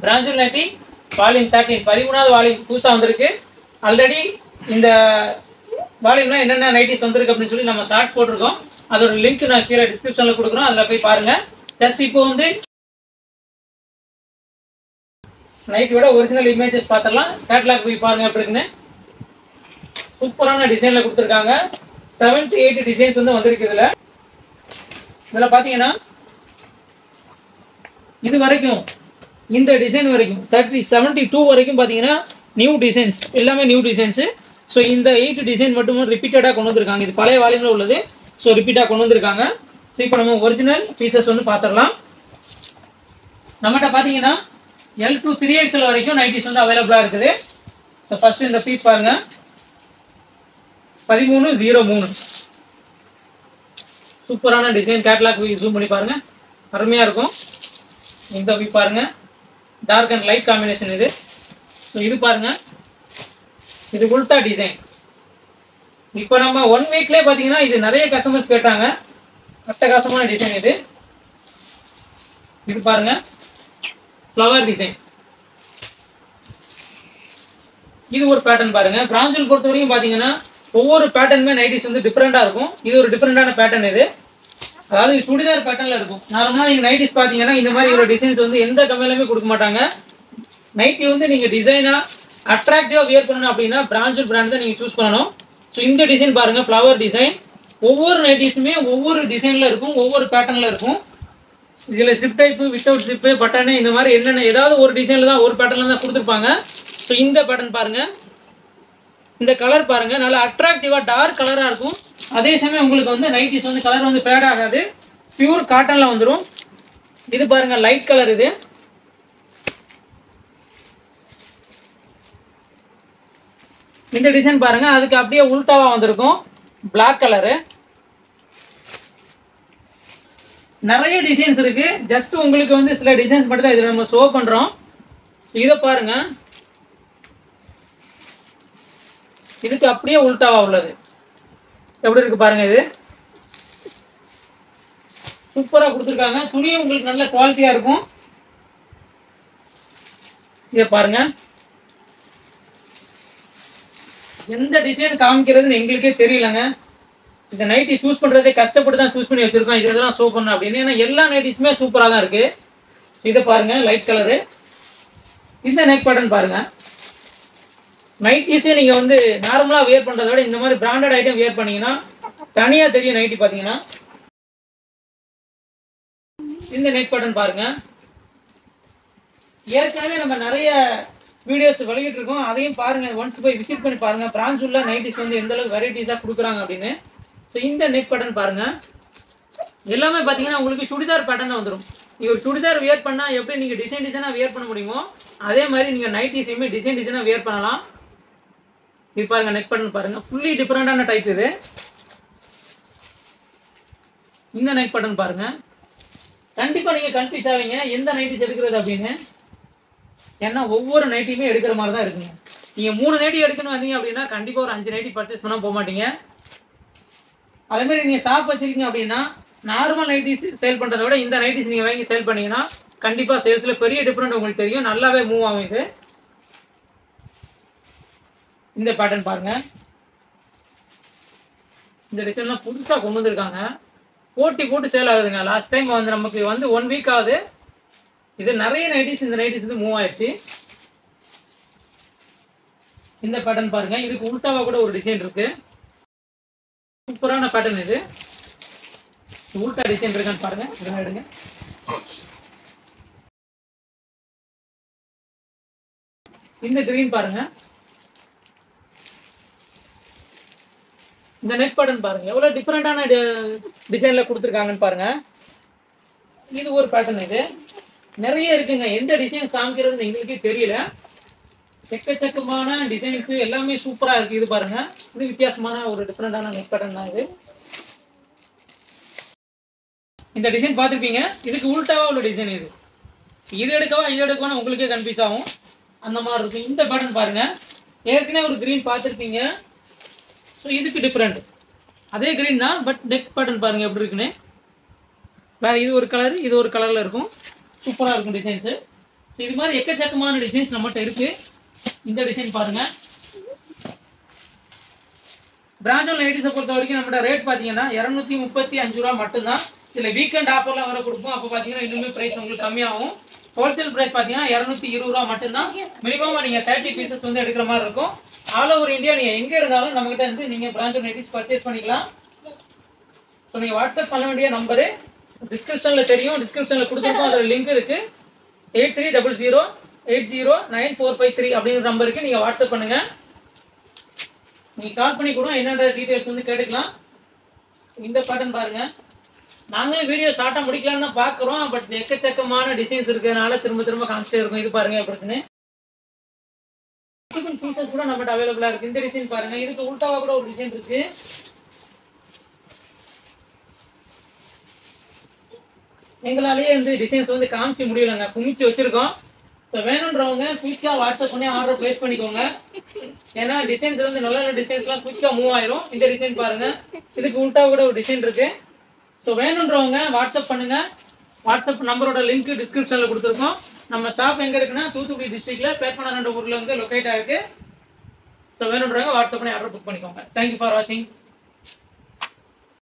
பிராஞ்சல் nightie volume 13 13வது volume புதுசாக வந்திருக்கு. Already இந்த வால்யூம்லாம் என்னென்ன நைட்டிஸ் வந்திருக்கு அப்படின்னு சொல்லி நம்ம ஷார்ட்ஸ் போட்டிருக்கோம். அதோட லிங்க் நான் கீழே டிஸ்கிரிப்ஷனில் கொடுக்குறோம், அதில் போய் பாருங்கள். ஜஸ்ட் இப்போ வந்து நைட்டியோட ஒரிஜினல் இமேஜஸ் பார்த்துடலாம். கேட்லாக் போய் பாருங்கள் எப்படி இருக்குன்னு. சூப்பரான டிசைனில் கொடுத்துருக்காங்க. 7 to 8 டிசைன்ஸ் வந்து வந்திருக்கு. இதில் பார்த்தீங்கன்னா இது வரைக்கும் இந்த டிசைன் வரைக்கும் 72 வரைக்கும் பார்த்தீங்கன்னா நியூ டிசைன்ஸ், எல்லாமே நியூ டிசைன்ஸு. ஸோ இந்த 8 டிசைன் மட்டும் ரிப்பீட்டடாக கொண்டு வந்திருக்காங்க. இது பழைய வால்யூமில் உள்ளது. ஸோ ரிப்பீட்டாக கொண்டு வந்திருக்காங்க. ஸோ இப்போ நம்ம ஒரிஜினல் பீசஸ் வந்து பார்த்துடலாம். நம்மகிட்ட பார்த்தீங்கன்னா L to 3XL வரைக்கும் நைட்டிஸ் வந்து அவைலபிளாக இருக்குது. ஸோ ஃபஸ்ட்டு இந்த பீஸ் பாருங்கள், 1303. சூப்பரான டிசைன். கேட்லாக் ஜூம் பண்ணி பாருங்கள், அருமையாக இருக்கும். இந்த போய் பாருங்கள், டார்க் அண்ட் லைட் காம்பினேஷன் இது. ஸோ இது பாருங்கள், இது உல்டா டிசைன். இப்போ நம்ம 1 வீக்லேயே பார்த்தீங்கன்னா இது நிறைய கஸ்டமர்ஸ் கேட்டாங்க. அட்டகாசமான டிசைன் இது. இது பாருங்கள், ஃப்ளவர் டிசைன். இது ஒரு பேட்டர்ன் பாருங்கள். பிராஞ்சல் பொறுத்த வரைக்கும் பார்த்தீங்கன்னா ஒவ்வொரு பேட்டர்னுமே நைட்டிஸ் வந்து டிஃப்ரெண்ட்டாக இருக்கும். இது ஒரு டிஃப்ரெண்டான பேட்டர்ன் இது. அதாவது சுடிதார் பேட்டர்னில் இருக்கும். நார்மலாக நீங்கள் நைட்டிஸ் பார்த்தீங்கன்னா இந்த மாதிரி இவ்வளோ டிசைன்ஸ் வந்து எந்த கம்பெனிலுமே கொடுக்க மாட்டாங்க. நைட்டி வந்து நீங்கள் டிசைனாக அட்ராக்டிவாக வியர் பண்ணணும் அப்படின்னா பிராஞ்சல் பிராண்ட் தான் நீங்கள் சூஸ் பண்ணணும். ஸோ இந்த டிசைன் பாருங்கள், ஃப்ளவர் டிசைன். ஒவ்வொரு நைட்டிஸுமே ஒவ்வொரு டிசைனில் இருக்கும், ஒவ்வொரு பேட்டர்னில் இருக்கும். இதில் zip type, without zip, button, இந்த மாதிரி என்னென்ன ஏதாவது ஒரு டிசைனில் தான், ஒரு பேட்டர்னில் தான் கொடுத்துருப்பாங்க. ஸோ இந்த பேட்டர்ன் பாருங்கள், இந்த கலர் பாருங்கள், நல்லா அட்ராக்டிவாக டார்க் கலராக இருக்கும். அதே சமயம் உங்களுக்கு வந்து நைட்டிஸ் வந்து கலர் வந்து ஃபேட் ஆகாது, பியூர் காட்டனில் வந்துடும். இது பாருங்கள், லைட் கலர் இது. இந்த டிசைன் பாருங்கள், அதுக்கு அப்படியே உல்டாவாக வந்திருக்கும், பிளாக் கலரு. நிறைய டிசைன்ஸ் இருக்குது. ஜஸ்ட் உங்களுக்கு வந்து சில டிசைன்ஸ் மட்டும் தான் இதில் நம்ம ஷோ பண்ணுறோம். இதை பாருங்கள், இதுக்கு அப்படியே உல்டாவா உள்ளது. எப்படி இருக்கு பாருங்க, இது சூப்பராக கொடுத்துருக்காங்க. துணியும் உங்களுக்கு நல்ல குவாலிட்டியாக இருக்கும். இதை பாருங்க, எந்த டிசைன் காமிக்கிறதுன்னு எங்களுக்கே தெரியலங்க. இந்த நைட்டி சூஸ் பண்ணுறதே கஷ்டப்பட்டு தான் சூஸ் பண்ணி வச்சுருக்கோம். இதெல்லாம் ஷோ பண்ணணும் அப்படின்னு. ஏன்னா எல்லா நைட்டிஸுமே சூப்பராக தான் இருக்குது. இதை பாருங்கள், லைட் கலரு. இந்த நெக் பேட்டர்ன் பாருங்கள். நைட்டிஸே நீங்கள் வந்து நார்மலாக வியர் பண்ணுறத விட இந்த மாதிரி பிராண்டட் ஐட்டம் வியர் பண்ணிங்கன்னா தனியாக தெரியும் நைட்டி. பார்த்தீங்கன்னா இந்த நெக் பேட்டர்ன் பாருங்கள். ஏற்கனவே நம்ம நிறைய வீடியோஸ் வெளியிட்டு இருக்கோம், அதையும் பாருங்கள். ஒன்ஸ் போய் விசிட் பண்ணி பாருங்கள், பிராஞ்சுள்ள நைட்டிஸ் வந்து எந்த அளவுக்கு வெரைட்டிஸாக கொடுக்குறாங்க அப்படின்னு. ஸோ இந்த நெக் பேட்டர்ன் பாருங்கள். எல்லாமே பார்த்தீங்கன்னா உங்களுக்கு சுடிதார் பேட்டர்னாக வந்துடும். நீங்கள் ஒரு சுடிதார் வியர் பண்ணால் எப்படி நீங்கள் டிசைனாக வியர் பண்ண முடியுமோ அதே மாதிரி நீங்கள் நைட்டிஸையுமே டிசைனாக வியர் பண்ணலாம். இது பாருங்கள், நெக் பேட்டர்ன் பாருங்கள், ஃபுல்லி டிஃப்ரெண்டான டைப் இது. இந்த நெக் பேட்டர்ன் பாருங்கள். கண்டிப்பாக நீங்கள் கன்ஃபியூஸ் ஆவீங்க எந்த நைட்டிஸ் எடுக்கிறது அப்படின்னு. ஏன்னா ஒவ்வொரு நைட்டியுமே எடுக்கிற மாதிரி தான் இருக்குங்க. நீங்கள் 3 நைட்டி எடுக்கணும் வந்தீங்க அப்படின்னா கண்டிப்பாக ஒரு 5 நைட்டி பர்ச்சேஸ் பண்ணால் போக மாட்டீங்க. அதேமாதிரி நீங்கள் ஷாப் வச்சுருக்கீங்க அப்படின்னா நார்மல் நைட்டிஸ் சேல் பண்ணுறத விட இந்த நைட்டிஸ் நீங்கள் வாங்கி சேல் பண்ணிங்கன்னா கண்டிப்பாக சேல்ஸில் பெரிய டிஃப்ரெண்ட் உங்களுக்கு தெரியும், நல்லாவே மூவ் ஆகும். இது இந்த பேட்டர்ன் பாருங்கள். இந்த டிசைன்லாம் புதுசாக கொண்டு வந்திருக்காங்க, போட்டு சேல் ஆகுதுங்க. லாஸ்ட் டைம் வந்து நமக்கு வந்து 1 வீக் ஆகுது. இது நிறைய நைட்டிஸ், இந்த நைட்டிஸ் வந்து மூவ் ஆயிடுச்சு. இந்த பேட்டர்ன் பாருங்கள், இதுக்கு உல்டாவாக கூட ஒரு டிசைன் இருக்குது. சூப்பரான பேட்டர்ன் இது. உல்டா டிசைன் இருக்கான்னு பாருங்கள், இதெல்லாம் எடுங்க. இந்த கிரீன் பாருங்க, இந்த நெக் பேட்டர்ன் பாருங்க, எவ்வளவு டிஃபரெண்டான டிசைன்ல கொடுத்துருக்காங்கன்னு பாருங்க. இது ஒரு பேட்டர்ன். இது நிறைய இருக்குங்க, எந்த டிசைன் காமிக்கிறதுன்னு எங்களுக்கே தெரியல. எக்கச்சக்கமான டிசைன்ஸ் எல்லாமே சூப்பரா இருக்கு. இது பாருங்க, இது வித்தியாசமான ஒரு டிஃபரெண்டான நெக் பேட்டர்ன் தான் இது. இந்த டிசைன் பார்த்துருப்பீங்க, இதுக்கு உல்டாவா உள்ள டிசைன். இது எடுக்கவா உங்களுக்கே கன்ஃபியூஸ் ஆகும், அந்த மாதிரி இருக்கும். இந்த பேட்டர்ன் பாருங்க, ஏற்கனவே ஒரு கிரீன் பார்த்துருப்பீங்க. ஸோ இதுக்கு டிஃப்ரெண்ட், அதே கிரீன் தான், பட் நெக் பேட்டர்ன் பாருங்க எப்படி இருக்குன்னு. வேறு இது ஒரு கலர், இது ஒரு கலரில் இருக்கும். சூப்பராக இருக்கும் டிசைன்ஸு. இது மாதிரி எக்கச்சக்கமான டிசைன்ஸ் நம்மகிட்ட இருக்கு. இந்த டிசைன் பாருங்க. பிராண்டட் நைட்டிஸை பொறுத்த வரைக்கும் நம்மளோட ரேட் பார்த்தீங்கன்னா 235 ரூபா மட்டும்தான். இதில் வீக்கெண்ட் ஆஃபர்லாம் வர கொடுப்போம். அப்போ பார்த்தீங்கன்னா இன்னுமே ப்ரைஸ் உங்களுக்கு கம்மியாகும். ஹோல்சேல் ப்ரைஸ் பார்த்தீங்கன்னா 220 ரூபா மட்டும்தான். மினிமம் நீங்கள் 30 பீசஸ் வந்து எடுக்கிற மாதிரி இருக்கும். ஆல் ஓவர் இந்தியா நீங்கள் எங்கே இருந்தாலும் நம்மகிட்ட இருந்து நீங்கள் பிராண்டட் நைட்டிஸ் பர்ச்சேஸ் பண்ணிக்கலாம். ஸோ நீங்கள் வாட்ஸ்அப் பண்ண வேண்டிய நம்பரு டிஸ்கிரிப்ஷனில் தெரியும். டிஸ்கிரிப்ஷனில் கொடுத்துருக்கோம். அதில் லிங்க் இருக்குது. 8300809453 அப்படிங்கிற நம்பருக்கு நீங்கள் வாட்ஸ்அப் பண்ணுங்கள். நீங்கள் கால் பண்ணி கூட என்னென்ன டீட்டெயில்ஸ் வந்து கேட்டுக்கலாம். இந்த பேட்டர்ன் பாருங்கள். நாங்களும் வீடியோ ஷார்ட்டாக முடிக்கலான்னு தான் பார்க்குறோம். பட் எக்கச்சக்கமான டிசைன்ஸ் இருக்கிறதுனால திரும்ப காமிச்சிட்டே இருக்கும். இது பாருங்கள் எப்படின்னு பீசஸ் கூட நம்மகிட்ட அவைலபிளாக இருக்குது. இந்த டிசைன் பாருங்கள். இதுக்கு உள்டாவாக கூட ஒரு டிசைன் இருக்குது. எங்களாலேயே இந்த டிசைன்ஸ் வந்து காமிச்சு முடியலைங்க, குமிச்சு வச்சுருக்கோம். ஸோ வேணுன்றவங்க குயிக்காக வாட்ஸ்அப் பண்ணி ஆர்டர் ப்ளேஸ் பண்ணிக்கோங்க. ஏன்னா டிசைன்ஸ் வந்து நல்ல நல்ல டிசைன்ஸ்லாம் குயிக்காக மூவ் ஆயிரும். இந்த டிசைன் பாருங்கள். இதுக்கு உள்டா கூட ஒரு டிசைன் இருக்குது. ஸோ வேணுன்றவங்க வாட்ஸ்அப் பண்ணுங்கள். வாட்ஸ்அப் நம்பரோட லிங்க் டிஸ்கிரிப்ஷனில் கொடுத்துருக்கோம். நம்ம ஷாப் எங்கே இருக்குன்னா தூத்துக்குடி டிஸ்ட்ரிக்டில் பேட்மனார் ஊரில் வந்து லொக்கேட் ஆகிருக்கு. ஸோ வேணுன்றவங்க வாட்ஸ்அப் பண்ணி ஆர்டர் புக் பண்ணிக்கோங்க. தேங்க்யூ ஃபார் வாட்சிங்.